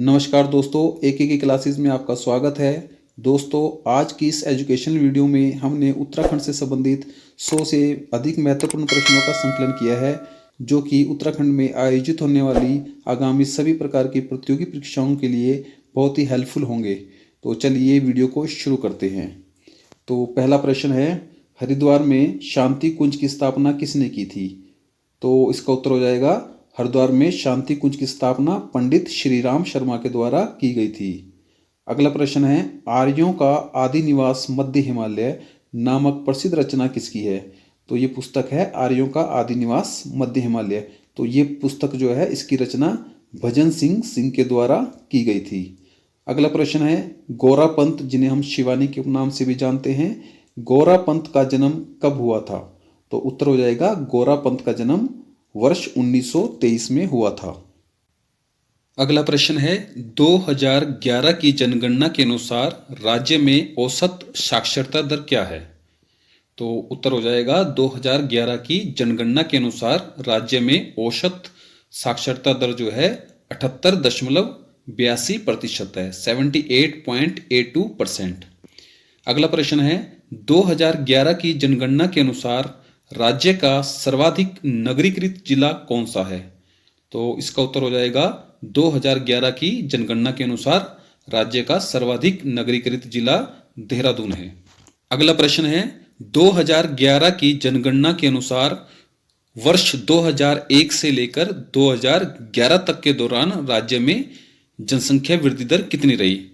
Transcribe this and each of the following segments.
नमस्कार दोस्तों, एक की क्लासेस में आपका स्वागत है। दोस्तों, आज की इस एजुकेशनल वीडियो में हमने उत्तराखंड से संबंधित 100 से अधिक महत्वपूर्ण प्रश्नों का संकलन किया है, जो कि उत्तराखंड में आयोजित होने वाली आगामी सभी प्रकार की प्रतियोगी परीक्षाओं के लिए बहुत ही हेल्पफुल होंगे। तो चलिए वीडियो को शुरू करते हैं। तो पहला प्रश्न है, हरिद्वार में शांति कुंज की स्थापना किसने की थी? तो इसका उत्तर हो जाएगा, हरिद्वार में शांति कुंज की स्थापना पंडित श्रीराम शर्मा के द्वारा की गई थी। अगला प्रश्न है, आर्यों का आदि निवास मध्य हिमालय नामक प्रसिद्ध रचना किसकी है? तो ये पुस्तक है आर्यों का आदि निवास मध्य हिमालय। तो ये पुस्तक जो है, इसकी रचना भजन सिंह सिंह के द्वारा की गई थी। अगला प्रश्न है, गौरा पंत, जिन्हें हम शिवानी के उपनाम से भी जानते हैं, गौरा पंत का जन्म कब हुआ था? तो उत्तर हो जाएगा, गौरा पंत का जन्म वर्ष 1923 में हुआ था। अगला प्रश्न है, 2011 की जनगणना के अनुसार राज्य में औसत साक्षरता दर क्या है? तो उत्तर हो जाएगा, 2011 की जनगणना के अनुसार राज्य में औसत साक्षरता दर जो है 78.82% है, 78.82%। अगला प्रश्न है, 2011 की जनगणना के अनुसार राज्य का सर्वाधिक नगरीकृत जिला कौन सा है? तो इसका उत्तर हो जाएगा, 2011 की जनगणना के अनुसार राज्य का सर्वाधिक नगरीकृत जिला देहरादून है। अगला प्रश्न है, 2011 की जनगणना के अनुसार वर्ष 2001 से लेकर 2011 तक के दौरान राज्य में जनसंख्या वृद्धि दर कितनी रही?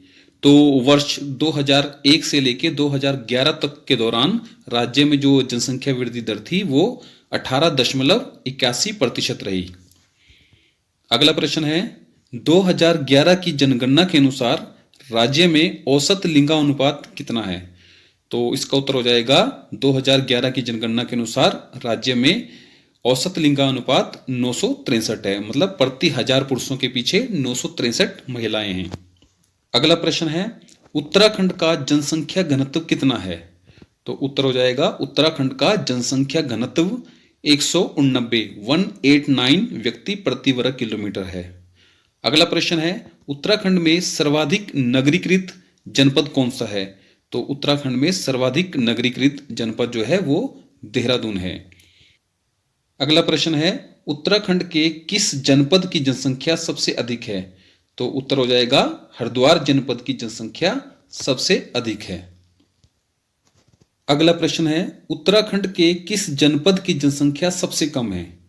तो वर्ष 2001 से लेकर 2011 तक के दौरान राज्य में जो जनसंख्या वृद्धि दर थी वो 18.81% रही। अगला प्रश्न है, 2011 की जनगणना के अनुसार राज्य में औसत लिंगानुपात कितना है? तो इसका उत्तर हो जाएगा, 2011 की जनगणना के अनुसार राज्य में औसत लिंगानुपात 963 है, मतलब प्रति 1000 पुरुषों के पीछे 963 महिलाएं हैं। अगला प्रश्न है, उत्तराखंड का जनसंख्या घनत्व कितना है? तो उत्तर हो जाएगा, उत्तराखंड का जनसंख्या घनत्व 189 व्यक्ति प्रति वर्ग किलोमीटर है। अगला प्रश्न है, उत्तराखंड में सर्वाधिक नगरीकृत जनपद कौन सा है? तो उत्तराखंड में सर्वाधिक नगरीकृत जनपद जो है वो देहरादून है। अगला प्रश्न है, उत्तराखंड के किस जनपद की जनसंख्या सबसे अधिक है? तो उत्तर हो जाएगा, हरिद्वार जनपद की जनसंख्या सबसे अधिक है। अगला प्रश्न है, उत्तराखंड के किस जनपद की जनसंख्या सबसे कम है?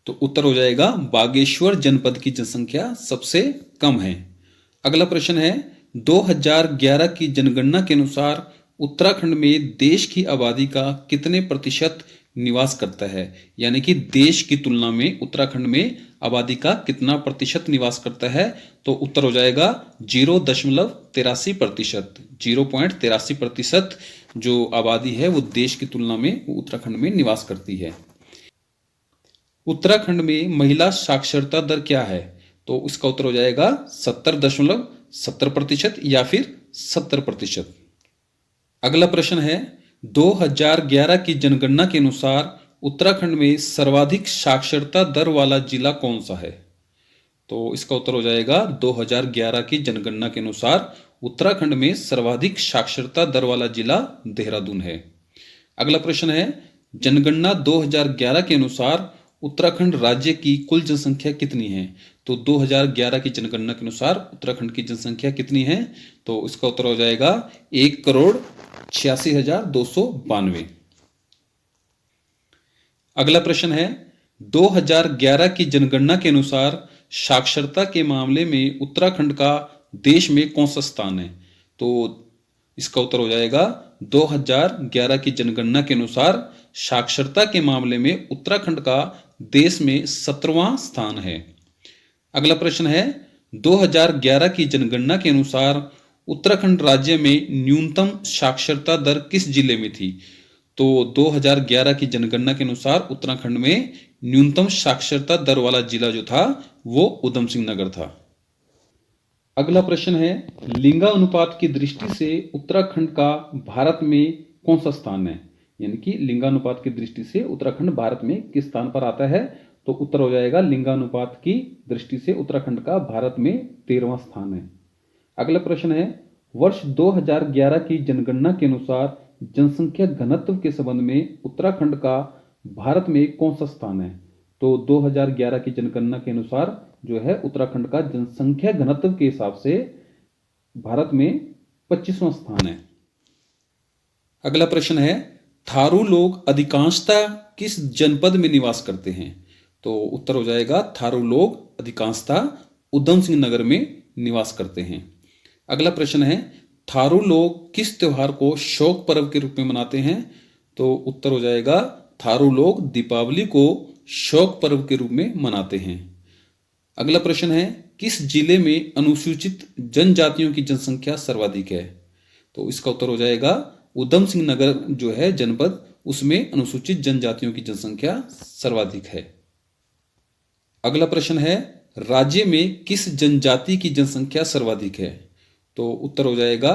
तो उत्तर हो जाएगा, बागेश्वर जनपद की जनसंख्या सबसे कम है। अगला प्रश्न है, 2011 की जनगणना के अनुसार उत्तराखंड में देश की आबादी का कितने प्रतिशत निवास करता है? यानी कि देश की तुलना में उत्तराखंड में आबादी का कितना प्रतिशत निवास करता है? तो उत्तर हो जाएगा 0.83%। 0.83% जो आबादी है वो देश की तुलना में उत्तराखंड में निवास करती है। उत्तराखंड में महिला साक्षरता दर क्या है? तो इसका उत्तर हो जाएगा 70.70% या फिर 70%। अगला प्रश्न है, 2011 की जनगणना के अनुसार उत्तराखंड में सर्वाधिक साक्षरता दर वाला जिला कौन सा है? तो इसका उत्तर हो जाएगा, 2011 की जनगणना के अनुसार उत्तराखंड में सर्वाधिक साक्षरता दर वाला जिला देहरादून है। अगला प्रश्न है, जनगणना 2011 के अनुसार उत्तराखंड राज्य की कुल जनसंख्या कितनी है? तो 2011 की जनगणना के अनुसार उत्तराखंड की जनसंख्या कितनी है? तो इसका उत्तर हो जाएगा 1,86,292। अगला प्रश्न है, 2011 की जनगणना के अनुसार साक्षरता के मामले में उत्तराखंड का देश में कौन सा स्थान है? तो इसका उत्तर हो जाएगा, 2011 की जनगणना के अनुसार साक्षरता के मामले में उत्तराखंड का देश में 17वां स्थान है। अगला प्रश्न है, 2011 की जनगणना के अनुसार उत्तराखंड राज्य में न्यूनतम साक्षरता दर किस जिले में थी? तो 2011 की जनगणना के अनुसार उत्तराखंड में न्यूनतम साक्षरता दर वाला जिला जो था वो उधम सिंह नगर था। अगला प्रश्न है, लिंगानुपात की दृष्टि से उत्तराखंड का भारत में कौन सा स्थान है? यानी कि लिंगानुपात की दृष्टि से उत्तराखंड भारत में किस स्थान पर आता है? तो उत्तर हो जाएगा लिंगानुपात की दृष्टि से उत्तराखंड का भारत में 13वां स्थान है। अगला प्रश्न है, वर्ष 2011 की जनगणना के अनुसार जनसंख्या घनत्व के संबंध में उत्तराखंड का भारत में कौन सा स्थान है? तो 2011 की जनगणना के अनुसार जो है उत्तराखंड का जनसंख्या घनत्व के हिसाब से भारत में 25वां स्थान है। अगला प्रश्न है, थारू लोग अधिकांशतः किस जनपद में निवास करते हैं? तो उत्तर हो जाएगा थारू लोग अधिकांशतः उधम सिंह नगर में निवास करते हैं। अगला प्रश्न है, थारू लोग किस त्योहार को शोक पर्व के रूप में मनाते हैं? तो उत्तर हो जाएगा थारू लोग दीपावली को शोक पर्व के रूप में मनाते हैं। अगला प्रश्न है, किस जिले में अनुसूचित जनजातियों की जनसंख्या सर्वाधिक है? तो इसका उत्तर हो जाएगा उधम सिंह नगर जो है जनपद, उसमें अनुसूचित जनजातियों की जनसंख्या सर्वाधिक है। अगला प्रश्न है, राज्य में किस जनजाति की जनसंख्या सर्वाधिक है? तो उत्तर हो जाएगा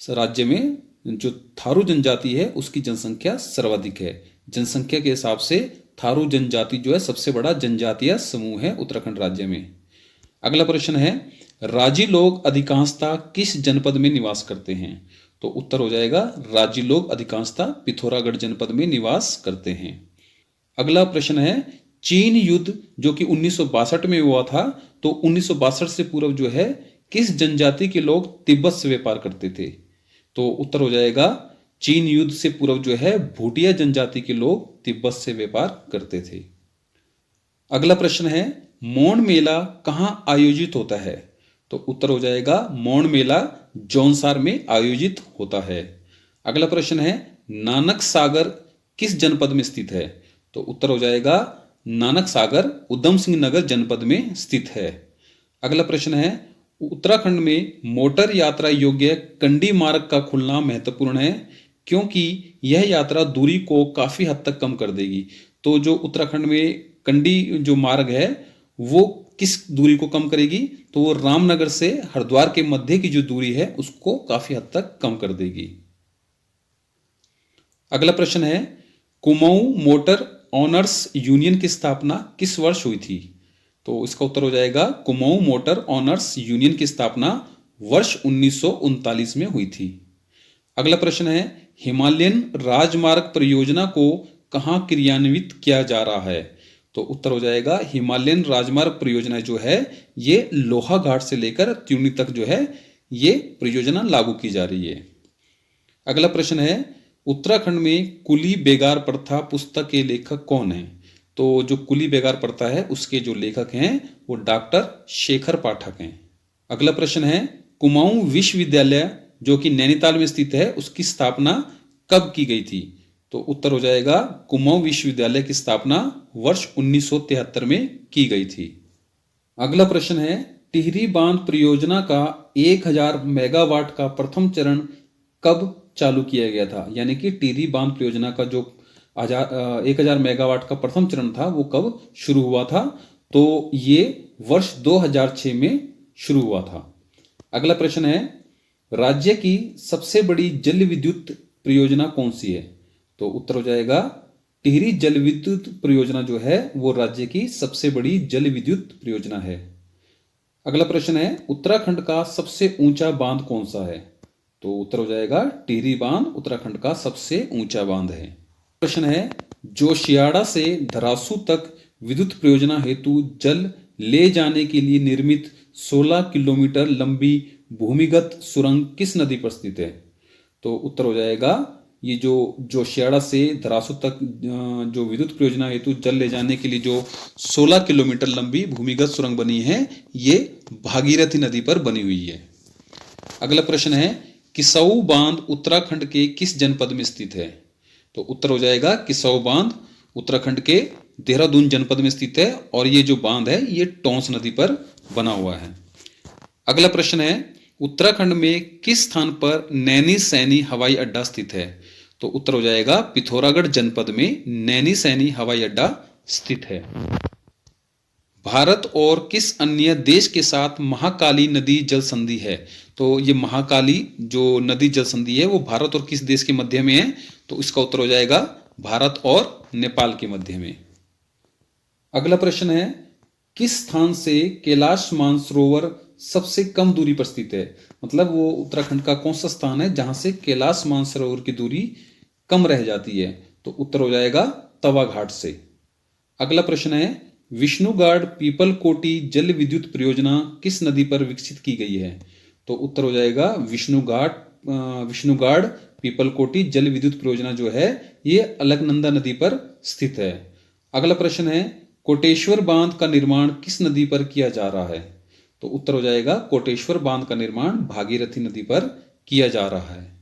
राज्य में जो थारू जनजाति है उसकी जनसंख्या सर्वाधिक है। जनसंख्या के हिसाब से थारू जनजाति जो है सबसे बड़ा जनजातीय समूह है उत्तराखंड राज्य में। अगला प्रश्न है, राजी लोग अधिकांशतः किस जनपद में निवास करते हैं? तो उत्तर हो जाएगा राजी लोग अधिकांशतः पिथौरागढ़ जनपद में निवास करते हैं। अगला प्रश्न है, चीन युद्ध जो कि 1962 में हुआ था, तो 1962 से पूर्व जो है किस जनजाति के लोग तिब्बत से व्यापार करते थे? तो उत्तर हो जाएगा चीन युद्ध से पूर्व जो है भूटिया जनजाति के लोग तिब्बत से व्यापार करते थे। अगला प्रश्न है, मौन मेला कहाँ आयोजित होता है? तो उत्तर हो जाएगा मौन मेला जौनसार में आयोजित होता है। अगला प्रश्न है, नानक सागर किस जनपद में स्थित है? तो उत्तर हो जाएगा नानक सागर उधम सिंह नगर जनपद में स्थित है। अगला प्रश्न है, उत्तराखंड में मोटर यात्रा योग्य कंडी मार्ग का खुलना महत्वपूर्ण है क्योंकि यह यात्रा दूरी को काफी हद तक कम कर देगी। तो जो उत्तराखंड में कंडी जो मार्ग है वो किस दूरी को कम करेगी? तो वो रामनगर से हरिद्वार के मध्य की जो दूरी है उसको काफी हद तक कम कर देगी। अगला प्रश्न है, कुमाऊं मोटर ऑनर्स यूनियन की स्थापना किस वर्ष हुई थी? तो इसका उत्तर हो जाएगा कुमाऊं मोटर ऑनर्स यूनियन की स्थापना वर्ष 1939 में हुई थी। अगला प्रश्न है, हिमालयन राजमार्ग परियोजना को कहां क्रियान्वित किया जा रहा है? तो उत्तर हो जाएगा हिमालयन राजमार्ग परियोजना जो है ये लोहाघाट से लेकर त्यूनी तक जो है ये परियोजना लागू की जा रही है। अगला प्रश्न है, उत्तराखंड में कुली बेगार प्रथा पुस्तक के लेखक कौन है? तो जो कुली बेगार प्रथा है उसके जो लेखक हैं वो डॉक्टर शेखर पाठक हैं। अगला प्रश्न है, कुमाऊं विश्वविद्यालय जो कि नैनीताल में स्थित है उसकी स्थापना कब की गई थी? तो उत्तर हो जाएगा कुमाऊं विश्वविद्यालय की स्थापना वर्ष 1973 में की गई थी। अगला प्रश्न है, टिहरी बांध परियोजना का 1000 मेगावाट का प्रथम चरण कब चालू किया गया था? यानी कि टिहरी बांध परियोजना का जो 1000 मेगावाट का प्रथम चरण था वो कब शुरू हुआ था? तो ये वर्ष 2006 में शुरू हुआ था। अगला प्रश्न है, राज्य की सबसे बड़ी जल विद्युत परियोजना कौन सी है? तो उत्तर हो जाएगा टिहरी जल विद्युत परियोजना जो है वो राज्य की सबसे बड़ी जल विद्युत परियोजना है। अगला प्रश्न है, उत्तराखंड का सबसे ऊंचा बांध कौन सा है? तो उत्तर हो जाएगा टिहरी बांध उत्तराखंड का सबसे ऊंचा बांध है। प्रश्न है, जोशियाड़ा से धरासू तक विद्युत परियोजना हेतु जल ले जाने के लिए निर्मित 16 किलोमीटर लंबी भूमिगत सुरंग किस नदी पर स्थित है? तो उत्तर हो जाएगा ये जो जोशियाड़ा से धरासू तक जो विद्युत परियोजना हेतु जल ले जाने के लिए जो 16 किलोमीटर लंबी भूमिगत सुरंग बनी है ये भागीरथी नदी पर बनी हुई है। अगला प्रश्न है, किसाऊ बांध उत्तराखंड के किस जनपद में स्थित है? तो उत्तर हो जाएगा किसाऊ बांध उत्तराखंड के देहरादून जनपद में स्थित है और ये जो बांध है ये टोंस नदी पर बना हुआ है। अगला प्रश्न है, उत्तराखंड में किस स्थान पर नैनी सैनी हवाई अड्डा स्थित है? तो उत्तर हो जाएगा पिथौरागढ़ जनपद में नैनी सैनी हवाई अड्डा स्थित है। भारत और किस अन्य देश के साथ महाकाली नदी जल संधि है? तो ये महाकाली जो नदी जल संधि है वो भारत और किस देश के मध्य में है? तो इसका उत्तर हो जाएगा भारत और नेपाल के मध्य में। अगला प्रश्न है, किस स्थान से कैलाश मानसरोवर सबसे कम दूरी पर स्थित है? मतलब वो उत्तराखंड का कौन सा स्थान है जहां से कैलाश मानसरोवर की दूरी कम रह जाती है? तो उत्तर हो जाएगा तवा घाट से। अगला प्रश्न है, विष्णुगाड़ पीपल कोटी जल विद्युत परियोजना किस नदी पर विकसित की गई है? तो उत्तर हो जाएगा विष्णुगाड़ पीपल कोटी जल विद्युत परियोजना जो है ये अलकनंदा नदी पर स्थित है। अगला प्रश्न है, कोटेश्वर बांध का निर्माण किस नदी पर किया जा रहा है? तो उत्तर हो जाएगा कोटेश्वर बांध का निर्माण भागीरथी नदी पर किया जा रहा है।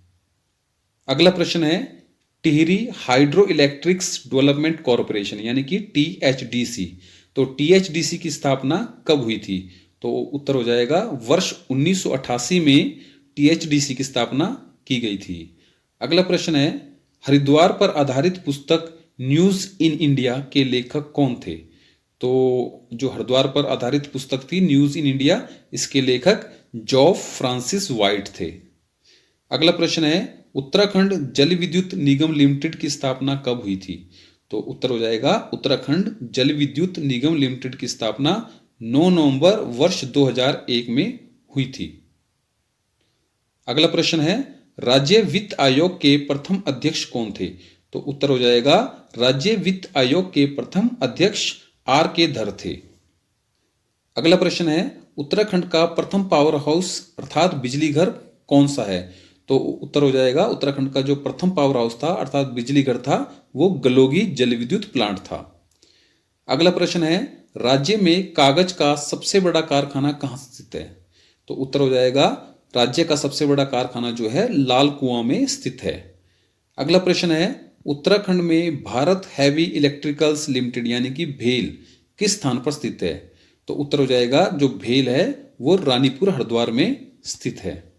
अगला प्रश्न है, Tehri hydro electrics development corporation यानी कि टीएचडीसी, तो टीएचडीसी की स्थापना कब हुई थी? तो उत्तर हो जाएगा वर्ष 1988 में टीएचडीसी की स्थापना की गई थी। अगला प्रश्न है, हरिद्वार पर आधारित पुस्तक न्यूज इन इंडिया के लेखक कौन थे? तो जो हरिद्वार पर आधारित पुस्तक थी न्यूज इन इंडिया, इसके लेखक जॉब फ्रांसिस वाइट थे। अगला प्रश्न है, उत्तराखंड जल विद्युत निगम लिमिटेड की स्थापना कब हुई थी? तो उत्तर हो जाएगा उत्तराखंड जल विद्युत निगम लिमिटेड की स्थापना 9 नवंबर वर्ष 2001 में हुई थी। अगला प्रश्न है, राज्य वित्त आयोग के प्रथम अध्यक्ष कौन थे? तो उत्तर हो जाएगा राज्य वित्त आयोग के प्रथम अध्यक्ष आर के धर थे। अगला प्रश्न है, उत्तराखंड का प्रथम पावर हाउस अर्थात बिजली घर कौन सा है? तो उत्तर हो जाएगा उत्तराखंड का जो प्रथम पावर हाउस था अर्थात बिजली घर था वो गलोगी जल विद्युत प्लांट था। अगला प्रश्न है, राज्य में कागज का सबसे बड़ा कारखाना कहाँ स्थित है? तो उत्तर हो जाएगा राज्य का सबसे बड़ा कारखाना जो है लाल कुआं में स्थित है। अगला प्रश्न है, उत्तराखंड में भारत हैवी इलेक्ट्रिकल्स लिमिटेड यानी कि भेल किस स्थान पर स्थित है? तो उत्तर हो जाएगा जो भेल है वो रानीपुर हरिद्वार में स्थित है।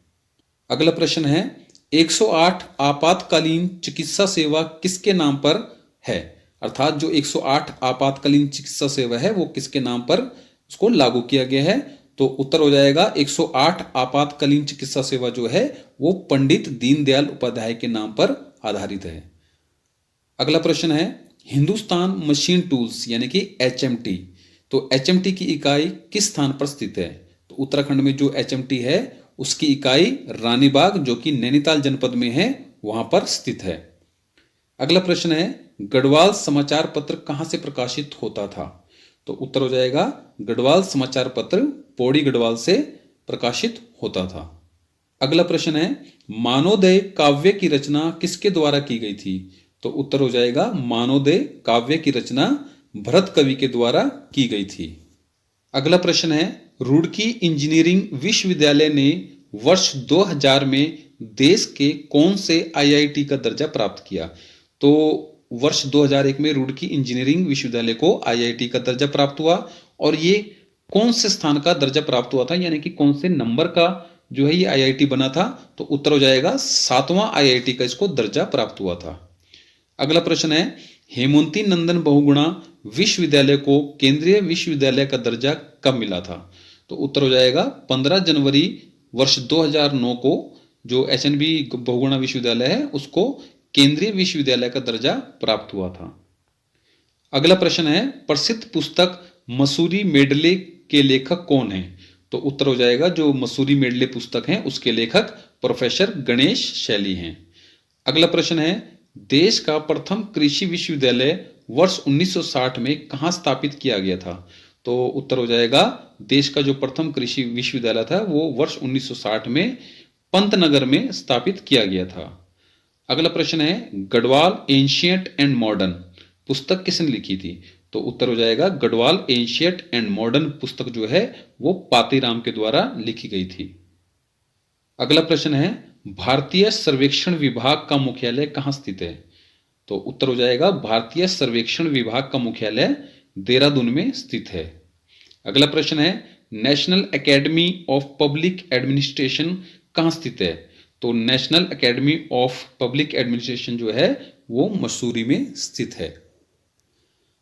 अगला प्रश्न है, 108 आपातकालीन चिकित्सा सेवा किसके नाम पर है? अर्थात जो 108 आपातकालीन चिकित्सा सेवा है वो किसके नाम पर उसको लागू किया गया है? तो उत्तर हो जाएगा 108 आपातकालीन चिकित्सा सेवा जो है वो पंडित दीनदयाल उपाध्याय के नाम पर आधारित है। अगला प्रश्न है, हिंदुस्तान मशीन टूल्स यानी कि एचएमटी, तो एचएमटी की इकाई किस स्थान पर स्थित है? तो उत्तराखंड में जो एचएमटी है उसकी इकाई रानीबाग जो कि नैनीताल जनपद में है वहां पर स्थित है। अगला प्रश्न है, गढ़वाल समाचार पत्र कहां से प्रकाशित होता था? तो उत्तर हो जाएगा गढ़वाल समाचार पत्र पौड़ी गढ़वाल से प्रकाशित होता था। अगला प्रश्न है, मानवोदय काव्य की रचना किसके द्वारा की गई थी? तो उत्तर हो जाएगा मानवोदय काव्य की रचना भरत कवि के द्वारा की गई थी। अगला प्रश्न है, रुड़की इंजीनियरिंग विश्वविद्यालय ने वर्ष 2000 में देश के कौन से आईआईटी का दर्जा प्राप्त किया? तो वर्ष 2001 में रुड़की इंजीनियरिंग विश्वविद्यालय को आईआईटी का दर्जा प्राप्त हुआ और ये कौन से स्थान का दर्जा प्राप्त हुआ था यानी कि कौन से नंबर का जो है ये आईआईटी बना था? तो उत्तर हो जाएगा 7वां आईआईटी का इसको दर्जा प्राप्त हुआ था। अगला प्रश्न है, हेमवती नंदन बहुगुणा विश्वविद्यालय को केंद्रीय विश्वविद्यालय का दर्जा कब मिला था? तो उत्तर हो जाएगा 15 जनवरी वर्ष 2009 को जो एचएनबी बहुगुणा विश्वविद्यालय है उसको केंद्रीय विश्वविद्यालय का दर्जा प्राप्त हुआ था। अगला प्रश्न है, प्रसिद्ध पुस्तक मसूरी मेडले के लेखक कौन है? तो उत्तर हो जाएगा जो मसूरी मेडले पुस्तक है उसके लेखक प्रोफेसर गणेश शैली हैं। अगला प्रश्न है, देश का प्रथम कृषि विश्वविद्यालय वर्ष 1960 में कहाँ स्थापित किया गया था? तो उत्तर हो जाएगा देश का जो प्रथम कृषि विश्वविद्यालय था वो वर्ष 1960 में पंतनगर में स्थापित किया गया था। अगला प्रश्न है, गढ़वाल एंशियंट एंड मॉडर्न पुस्तक किसने लिखी थी? तो उत्तर हो जाएगा गढ़वाल एंशियंट एंड मॉडर्न पुस्तक जो है वो पातीराम के द्वारा लिखी गई थी। अगला प्रश्न है, भारतीय सर्वेक्षण विभाग का मुख्यालय कहाँ स्थित है? तो उत्तर हो जाएगा भारतीय सर्वेक्षण विभाग का मुख्यालय देहरादून में स्थित है। अगला प्रश्न है, national academy of public administration कहाँ स्थित है? तो national academy of public administration जो है वो मसूरी में स्थित है।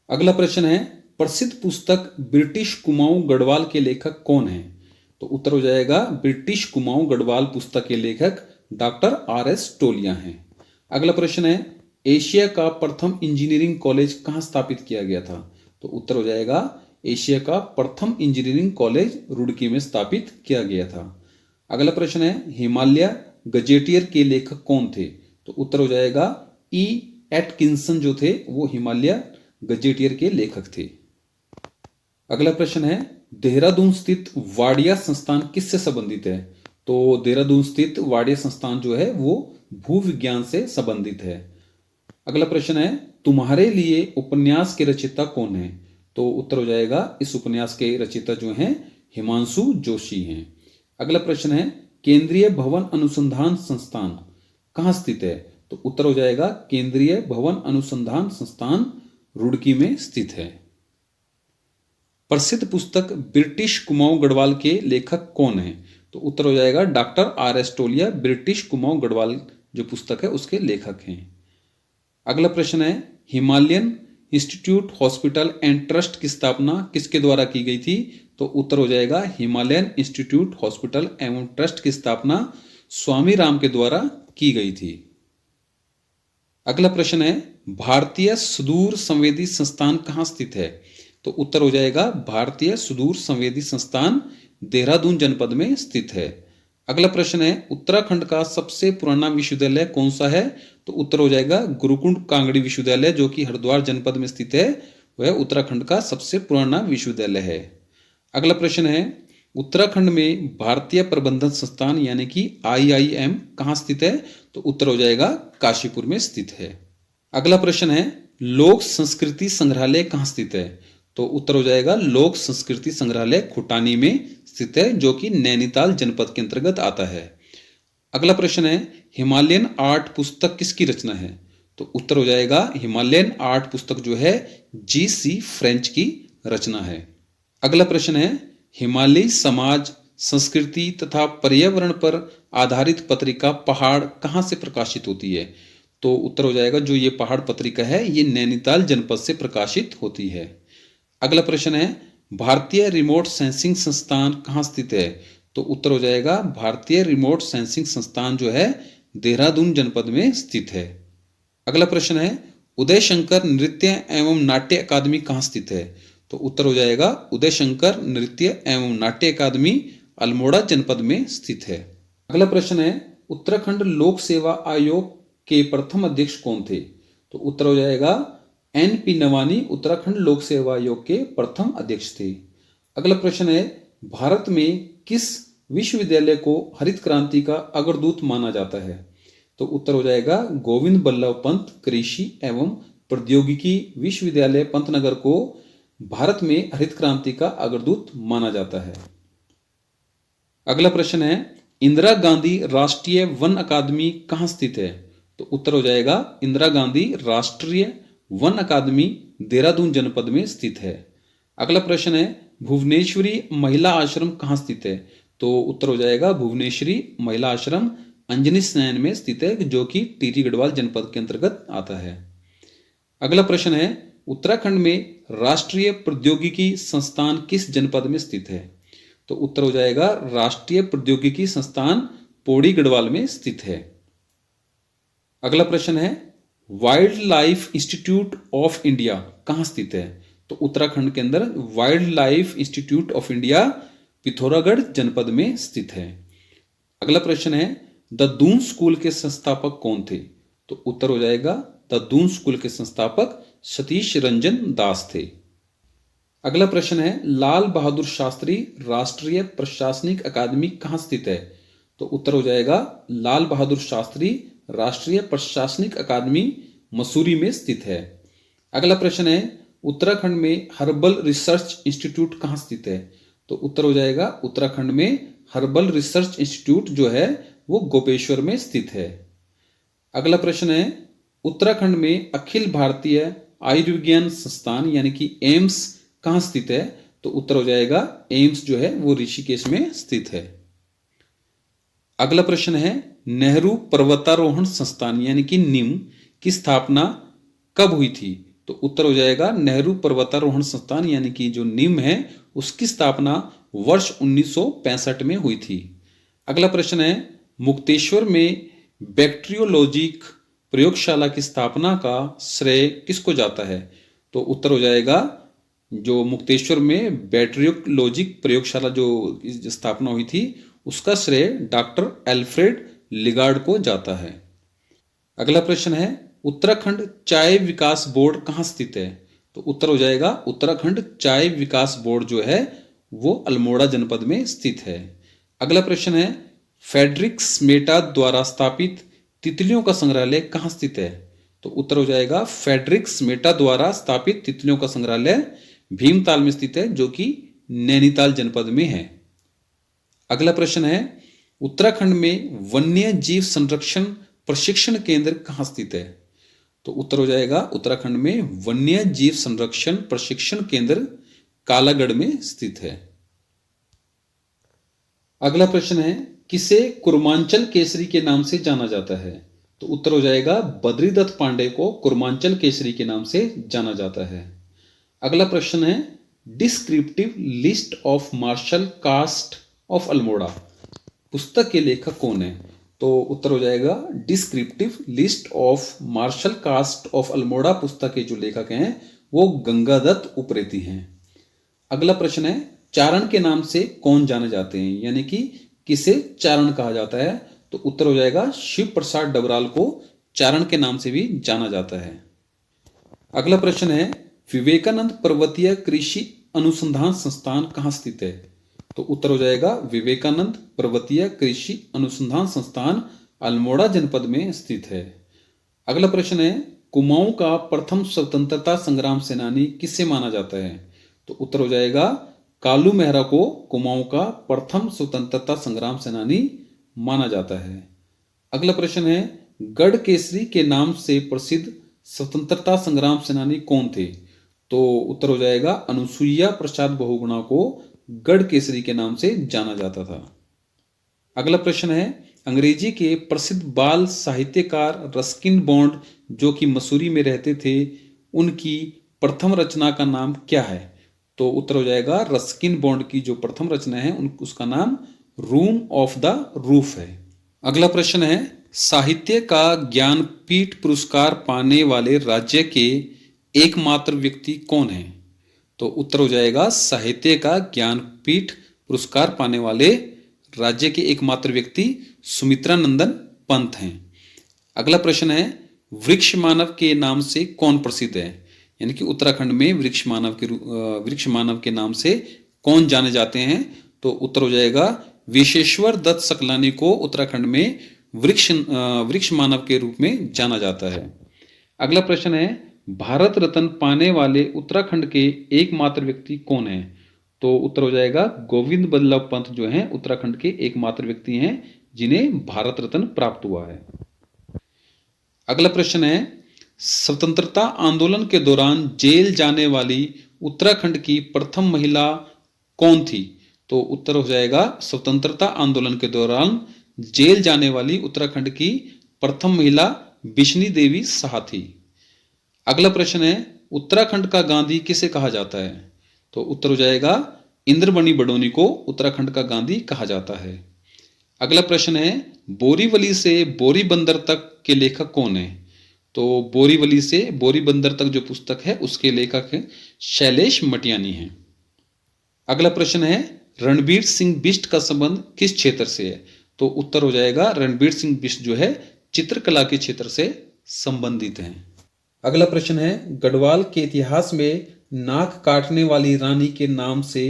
अगला प्रश्न है, प्रसिद्ध पुस्तक ब्रिटिश कुमाऊं गढ़वाल के लेखक कौन है? तो उत्तर हो जाएगा ब्रिटिश कुमाऊं गढ़वाल पुस्तक के लेखक डॉक्टर आर.एस. टोलिया हैं। अगला प्रश्न है, एशिया का प्रथम इंजीनियरिंग कॉलेज कहाँ स्थापित किया गया था? तो उत्तर हो जाएगा एशिया का प्रथम इंजीनियरिंग कॉलेज रुड़की में स्थापित किया गया था। अगला प्रश्न है हिमालय गजेटियर के लेखक कौन थे? तो उत्तर हो जाएगा ई एटकिंसन जो थे वो हिमालय गजेटियर के लेखक थे। अगला प्रश्न है देहरादून स्थित वाडिया संस्थान किससे संबंधित है? तो देहरादून स्थित वाडिया संस्थान जो है वो भूविज्ञान से संबंधित है। अगला प्रश्न है तुम्हारे लिए उपन्यास के रचयिता कौन है? तो उत्तर हो जाएगा इस उपन्यास के रचयिता जो हैं हिमांशु जोशी हैं। अगला प्रश्न है केंद्रीय भवन अनुसंधान संस्थान कहाँ स्थित है? तो उत्तर हो जाएगा केंद्रीय भवन अनुसंधान संस्थान रुड़की में स्थित है। प्रसिद्ध पुस्तक ब्रिटिश कुमाऊं गढ़वाल के लेखक कौन है? तो उत्तर हो जाएगा डॉक्टर आर एस टोलिया ब्रिटिश कुमाऊं गढ़वाल जो पुस्तक है उसके लेखक हैं। अगला प्रश्न है Himalayan institute hospital and trust की स्थापना किसके द्वारा की गई थी? तो उत्तर हो जाएगा हिमालयन इंस्टीट्यूट हॉस्पिटल एवं ट्रस्ट की स्थापना स्वामी राम के द्वारा की गई थी। अगला प्रश्न है भारतीय सुदूर संवेदी संस्थान कहाँ स्थित है? तो उत्तर हो जाएगा भारतीय सुदूर संवेदी संस्थान देहरादून जनपद में स्थित है। अगला प्रश्न है उत्तराखंड का सबसे पुराना विश्वविद्यालय कौन सा है? तो उत्तर हो जाएगा गुरुकुंड कांगड़ी विश्वविद्यालय जो कि हरिद्वार जनपद में स्थित है, वह उत्तराखंड का सबसे पुराना विश्वविद्यालय है। अगला प्रश्न है उत्तराखंड में भारतीय प्रबंधन संस्थान यानी कि IIM कहाँ स्थित है? तो उत्तर हो जाएगा काशीपुर में स्थित है। अगला प्रश्न है लोक संस्कृति संग्रहालय कहाँ स्थित है? तो उत्तर हो जाएगा लोक संस्कृति संग्रहालय खुटानी में स्थित है जो कि नैनीताल जनपद के अंतर्गत आता है। अगला प्रश्न है हिमालयन आर्ट पुस्तक किसकी रचना है? तो उत्तर हो जाएगा हिमालयन आर्ट पुस्तक जो है GC फ्रेंच की रचना है। अगला प्रश्न है हिमालयी समाज संस्कृति तथा पर्यावरण पर आधारित पत्रिका पहाड़ कहाँ से प्रकाशित होती है? तो उत्तर हो जाएगा जो ये पहाड़ पत्रिका है ये नैनीताल जनपद से प्रकाशित होती है। अगला प्रश्न है भारतीय रिमोट सेंसिंग संस्थान कहाँ स्थित है? तो उत्तर हो जाएगा भारतीय रिमोट सेंसिंग संस्थान जो है देहरादून जनपद में स्थित है। अगला प्रश्न है उदय शंकर नृत्य एवं नाट्य अकादमी कहाँ स्थित है? तो उत्तर हो जाएगा उदय शंकर नृत्य एवं नाट्य अकादमी अल्मोड़ा जनपद में स्थित है। अगला प्रश्न है उत्तराखंड लोक सेवा आयोग के प्रथम अध्यक्ष कौन थे? तो उत्तर हो जाएगा NP नवानी उत्तराखंड लोक सेवा आयोग के प्रथम अध्यक्ष थे। अगला प्रश्न है भारत में किस विश्वविद्यालय को हरित क्रांति का अग्रदूत माना जाता है? तो उत्तर हो जाएगा गोविंद बल्लभ पंत कृषि एवं प्रौद्योगिकी विश्वविद्यालय पंतनगर को भारत में हरित क्रांति का अग्रदूत माना जाता है। अगला प्रश्न है इंदिरा गांधी राष्ट्रीय वन अकादमी कहाँ स्थित है? तो उत्तर हो जाएगा इंदिरा गांधी राष्ट्रीय वन अकादमी देहरादून जनपद में स्थित है। अगला प्रश्न है भुवनेश्वरी महिला आश्रम कहाँ स्थित है? तो उत्तर हो जाएगा भुवनेश्वरी महिला आश्रम अंजनी स्नान में स्थित है जो कि टिहरी गढ़वाल जनपद के अंतर्गत आता है। अगला प्रश्न है उत्तराखंड में राष्ट्रीय प्रौद्योगिकी संस्थान किस जनपद में स्थित है? तो उत्तर हो जाएगा राष्ट्रीय प्रौद्योगिकी संस्थान पौड़ी गढ़वाल में स्थित है। अगला प्रश्न है wild life institute of India कहाँ स्थित है? तो उत्तराखंड के अंदर wild life institute of India Pithoragarh जनपद में स्थित है। अगला प्रश्न है द दून स्कूल के संस्थापक कौन थे? तो उत्तर हो जाएगा द दून स्कूल के संस्थापक सतीश रंजन दास थे। अगला प्रश्न है लाल बहादुर शास्त्री राष्ट्रीय प्रशासनिक अकादमी कहाँ स्थित है? तो उत्तर हो जाएगा लाल बहादुर शास्त्री राष्ट्रीय प्रशासनिक अकादमी मसूरी में स्थित है। अगला प्रश्न है उत्तराखंड में हर्बल रिसर्च इंस्टीट्यूट कहाँ स्थित है? तो उत्तर हो जाएगा उत्तराखंड में हर्बल रिसर्च इंस्टीट्यूट जो है वो गोपेश्वर में स्थित है। अगला प्रश्न है उत्तराखंड में अखिल भारतीय आयुर्विज्ञान संस्थान यानी कि एम्स कहाँ स्थित है? तो उत्तर हो जाएगा एम्स जो है वो ऋषिकेश में स्थित है। अगला प्रश्न है नेहरू पर्वतारोहण संस्थान यानी कि निम की स्थापना कब हुई थी? तो उत्तर हो जाएगा नेहरू पर्वतारोहण संस्थान यानी कि जो निम है उसकी स्थापना वर्ष 1965 में हुई थी। अगला प्रश्न है मुक्तेश्वर में बैक्टीरियोलॉजिक प्रयोगशाला की स्थापना का श्रेय किसको जाता है? तो उत्तर हो जाएगा जो मुक्तेश्वर में बैक्टीरियोलॉजिक प्रयोगशाला जो स्थापना हुई थी, उसका श्रेय डॉक्टर एल्फ्रेड लिगार्ड को जाता है। अगला प्रश्न है, उत्तराखंड चाय विकास बोर्ड कहाँ स्थित है? तो उत्तर हो जाएगा उत्तराखंड चाय विकास बोर्ड जो है वो अल्मोड़ा जनपद में स्थित है। अगला प्रश्न है, फ्रेडरिक स्मेटा द्वारा स्थापित तितलियों का संग्रहालय कहाँ स्थित है? तो उत्तर हो जाएगा फ्रेडरिक स्मेटा द्वारा स्थापित तितलियों का संग्रहालय भीमताल में स्थित है, जो कि नैनीताल जनपद में है। अगला प्रश्न है, उत्तराखंड में वन्य जीव संरक्षण प्रशिक्षण केंद्र कहाँ स्थित है? तो उत्तर हो जाएगा उत्तराखंड में वन्य जीव संरक्षण प्रशिक्षण केंद्र कालागढ़ में स्थित है। अगला प्रश्न है, किसे कुर्मांचल केसरी के नाम से जाना जाता है? तो उत्तर हो जाएगा बद्रीदत्त पांडे को कुर्मांचल केसरी के नाम से जाना जाता है। अगला प्रश्न है, descriptive list of martial caste of Almora पुस्तक के लेखक कौन है? तो उत्तर हो जाएगा descriptive list of martial caste of Almora पुस्तक के जो लेखक हैं वो गंगादत्त उप्रेती हैं। अगला प्रश्न है, चारण के नाम से कौन जाने जाते हैं, यानी कि किसे चारण कहा जाता है? तो उत्तर हो जाएगा शिव प्रसाद डबराल को चारण के नाम से भी जाना जाता है। अगला प्रश्न है, विवेकानंद पर्वतीय कृषि अनुसंधान संस्थान कहाँ स्थित है? तो उत्तर हो जाएगा विवेकानंद पर्वतीय कृषि अनुसंधान संस्थान अल्मोड़ा जनपद में स्थित है। अगला प्रश्न है, कुमाऊं का प्रथम स्वतंत्रता संग्राम सेनानी किसे माना जाता है? तो उत्तर हो जाएगा कालू मेहरा को कुमाऊं का प्रथम स्वतंत्रता संग्राम सेनानी माना जाता है। अगला प्रश्न है, गढ़ केसरी के नाम से प्रसिद्ध स्वतंत्रता संग्राम सेनानी कौन थे? तो उत्तर हो जाएगा अनुसुईया प्रसाद बहुगुणा को गढ़ केसरी के नाम से जाना जाता था। अगला प्रश्न है, अंग्रेजी के प्रसिद्ध बाल साहित्यकार रस्किन बॉन्ड जो कि मसूरी में रहते थे, उनकी प्रथम रचना का नाम क्या है? तो उत्तर हो जाएगा रस्किन बॉन्ड की जो प्रथम रचना है उसका नाम रूम ऑफ द रूफ है। अगला प्रश्न है, साहित्य का ज्ञानपीठ पुरस्कार पाने वाले राज्य के एकमात्र व्यक्ति कौन है? तो उत्तर हो जाएगा साहित्य का ज्ञानपीठ पुरस्कार पाने वाले राज्य के एकमात्र व्यक्ति सुमित्रा नंदन पंत हैं। अगला प्रश्न है, वृक्ष मानव के नाम से कौन प्रसिद्ध है, यानी कि उत्तराखंड में वृक्ष मानव के नाम से कौन जाने जाते हैं? तो उत्तर हो जाएगा विशेश्वर दत्त सकलानी को उत्तराखंड में वृक्ष मानव के रूप में जाना जाता है। अगला प्रश्न है, भारत रत्न पाने वाले उत्तराखंड के एकमात्र व्यक्ति कौन है? तो उत्तर हो जाएगा गोविंद बल्लभ पंत जो हैं उत्तराखंड के एकमात्र व्यक्ति हैं जिन्हें भारत रत्न प्राप्त हुआ है। अगला प्रश्न है, स्वतंत्रता आंदोलन के दौरान जेल जाने वाली उत्तराखंड की प्रथम महिला कौन थी? तो उत्तर हो जाएगा स्वतंत्रता आंदोलन के दौरान जेल जाने वाली उत्तराखंड की प्रथम महिला बिश्नी देवी साहा थी। अगला प्रश्न है, उत्तराखंड का गांधी किसे कहा जाता है? तो उत्तर हो जाएगा इंद्रमणि बडोनी को उत्तराखंड का गांधी कहा जाता है। अगला प्रश्न है, बोरीवली से बोरीबंदर तक के लेखक कौन है? तो बोरीवली से बोरीबंदर तक जो पुस्तक है उसके लेखक हैं शैलेश मटियानी हैं। अगला प्रश्न है, रणबीर सिंह बिष्ट का संबंध किस क्षेत्र से है? तो उत्तर हो जाएगा रणबीर सिंह बिष्ट जो है चित्रकला के क्षेत्र से संबंधित हैं। अगला प्रश्न है, गढ़वाल के इतिहास में नाक काटने वाली रानी के नाम से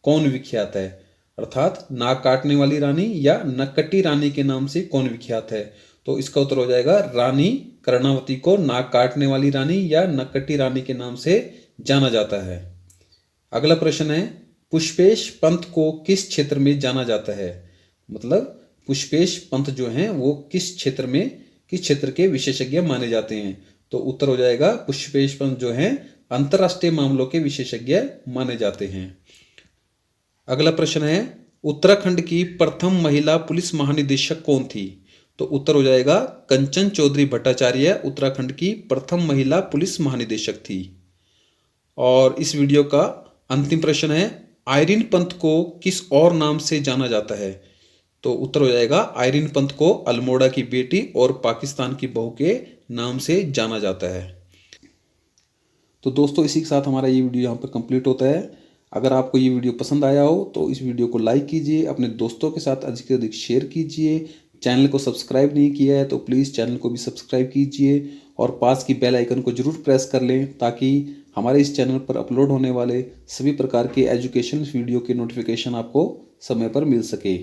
कौन विख्यात है? अर्थात नाक काटने वाली रानी या नक्कटी रानी के नाम से कौन विख्यात है? तो इसका उत्तर हो जाएगा रानी कर्णावती को नाक काटने वाली रानी या नक्कटी रानी के नाम से जाना जाता है। अगला प्रश्न है, पुष्पेश पंत को किस क्षेत्र में जाना जाता है? मतलब पुष्पेश पंत जो हैं वो किस क्षेत्र के विशेषज्ञ माने जाते हैं? तो उत्तर हो जाएगा पुष्पेश पंत जो हैं अंतरराष्ट्रीय मामलों के विशेषज्ञ माने जाते हैं। अगला प्रश्न है, उत्तराखंड की प्रथम महिला पुलिस महानिदेशक कौन थी? तो उत्तर हो जाएगा कंचन चौधरी भट्टाचार्य उत्तराखंड की प्रथम महिला पुलिस महानिदेशक थी। और इस वीडियो का अंतिम प्रश्न है, आइरीन पंत को किस और नाम से जाना जाता है? तो उत्तर हो जाएगा आइरीन पंत को अल्मोड़ा की बेटी और पाकिस्तान की बहू के नाम से जाना जाता है। तो दोस्तों इसी के साथ हमारा ये वीडियो यहाँ पर कंप्लीट होता है। अगर आपको ये वीडियो पसंद आया हो तो इस वीडियो को लाइक कीजिए, अपने दोस्तों के साथ अधिक से अधिक शेयर कीजिए। चैनल को सब्सक्राइब नहीं किया है तो प्लीज़ चैनल को भी सब्सक्राइब कीजिए और पास की बेल आइकन को जरूर प्रेस कर लें ताकि हमारे इस चैनल पर अपलोड होने वाले सभी प्रकार के एजुकेशन वीडियो के नोटिफिकेशन आपको समय पर मिल सके।